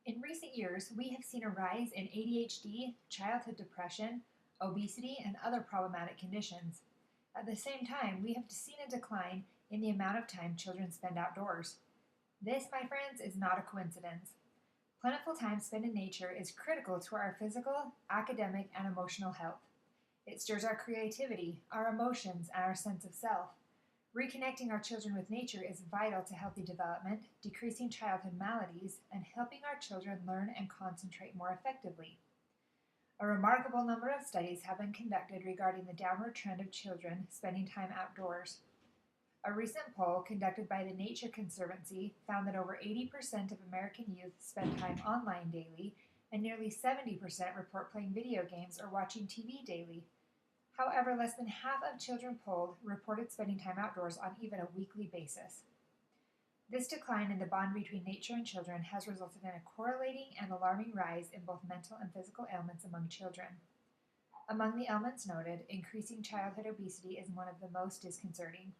In recent years, we have seen a rise in ADHD, childhood depression, obesity, and other problematic conditions. At the same time, we have seen a decline in the amount of time children spend outdoors. This, my friends, is not a coincidence. Plentiful time spent in nature is critical to our physical, academic, and emotional health. It stirs our creativity, our emotions, and our sense of self. Reconnecting our children with nature is vital to healthy development, decreasing childhood maladies, and helping our children learn and concentrate more effectively. A remarkable number of studies have been conducted regarding the downward trend of children spending time outdoors. A recent poll conducted by the Nature Conservancy found that over 80% of American youth spend time online daily, and nearly 70% report playing video games or watching TV daily. However, less than half of children polled reported spending time outdoors on even a weekly basis. This decline in the bond between nature and children has resulted in a correlating and alarming rise in both mental and physical ailments among children. Among the ailments noted, increasing childhood obesity is one of the most disconcerting.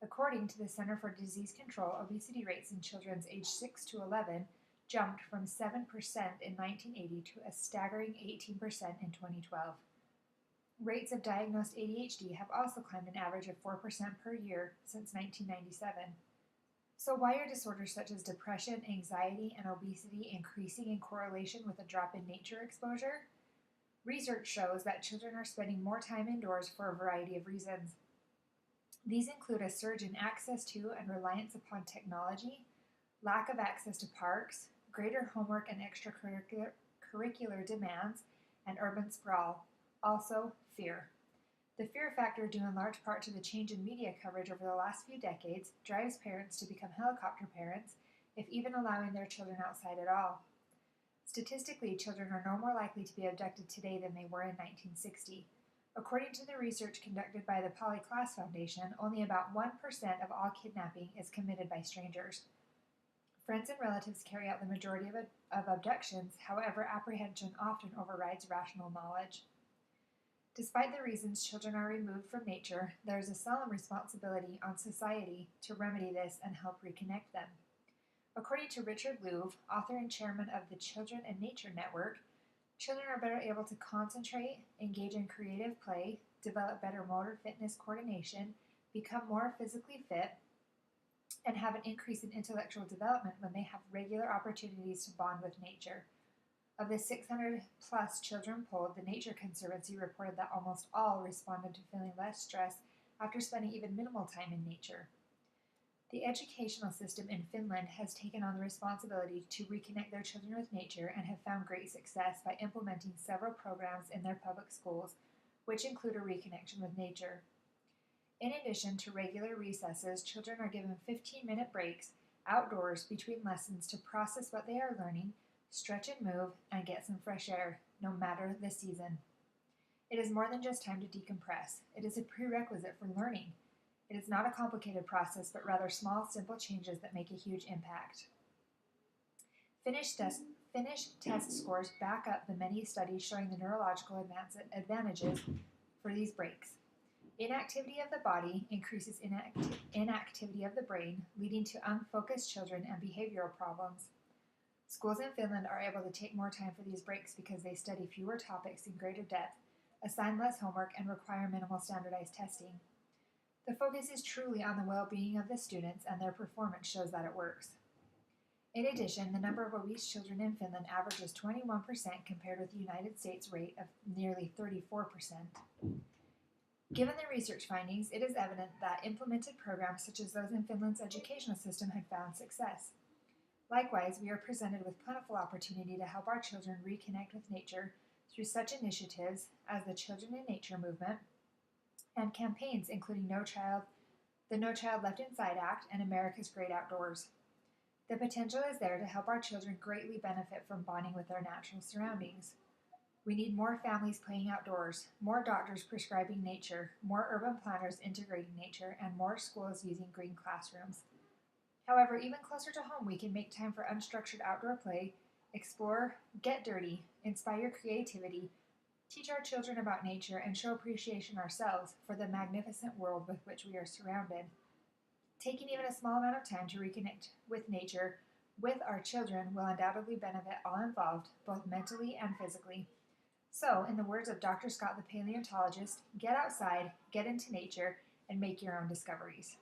According to the Center for Disease Control, obesity rates in children aged 6 to 11 jumped from 7% in 1980 to a staggering 18% in 2012. Rates of diagnosed ADHD have also climbed an average of 4% per year since 1997. So why are disorders such as depression, anxiety, and obesity increasing in correlation with a drop in nature exposure? Research shows that children are spending more time indoors for a variety of reasons. These include a surge in access to and reliance upon technology, lack of access to parks, greater homework and extracurricular demands, and urban sprawl. Also, fear. The fear factor, due in large part to the change in media coverage over the last few decades, drives parents to become helicopter parents, if even allowing their children outside at all. Statistically, children are no more likely to be abducted today than they were in 1960. According to the research conducted by the Polly Klaas Foundation, only about 1% of all kidnapping is committed by strangers. Friends and relatives carry out the majority of abductions, however, apprehension often overrides rational knowledge. Despite the reasons children are removed from nature, there is a solemn responsibility on society to remedy this and help reconnect them. According to Richard Louv, author and chairman of the Children and Nature Network, children are better able to concentrate, engage in creative play, develop better motor fitness coordination, become more physically fit, and have an increase in intellectual development when they have regular opportunities to bond with nature. Of the 600 plus children polled, the Nature Conservancy reported that almost all responded to feeling less stress after spending even minimal time in nature. The educational system in Finland has taken on the responsibility to reconnect their children with nature and have found great success by implementing several programs in their public schools, which include a reconnection with nature. In addition to regular recesses, children are given 15-minute breaks outdoors between lessons to process what they are learning, stretch and move, and get some fresh air, no matter the season. It is more than just time to decompress. It is a prerequisite for learning. It is not a complicated process, but rather small, simple changes that make a huge impact. Finnish test scores back up the many studies showing the neurological advantages for these breaks. Inactivity of the body increases inactivity of the brain, leading to unfocused children and behavioral problems. Schools in Finland are able to take more time for these breaks because they study fewer topics in greater depth, assign less homework, and require minimal standardized testing. The focus is truly on the well-being of the students, and their performance shows that it works. In addition, the number of obese children in Finland averages 21% compared with the United States rate of nearly 34%. Given the research findings, it is evident that implemented programs such as those in Finland's educational system have found success. Likewise, we are presented with plentiful opportunity to help our children reconnect with nature through such initiatives as the Children in Nature movement and campaigns including the No Child Left Inside Act and America's Great Outdoors. The potential is there to help our children greatly benefit from bonding with their natural surroundings. We need more families playing outdoors, more doctors prescribing nature, more urban planners integrating nature, and more schools using green classrooms. However, even closer to home, we can make time for unstructured outdoor play, explore, get dirty, inspire creativity, teach our children about nature, and show appreciation ourselves for the magnificent world with which we are surrounded. Taking even a small amount of time to reconnect with nature with our children will undoubtedly benefit all involved, both mentally and physically. So, in the words of Dr. Scott the paleontologist, get outside, get into nature, and make your own discoveries.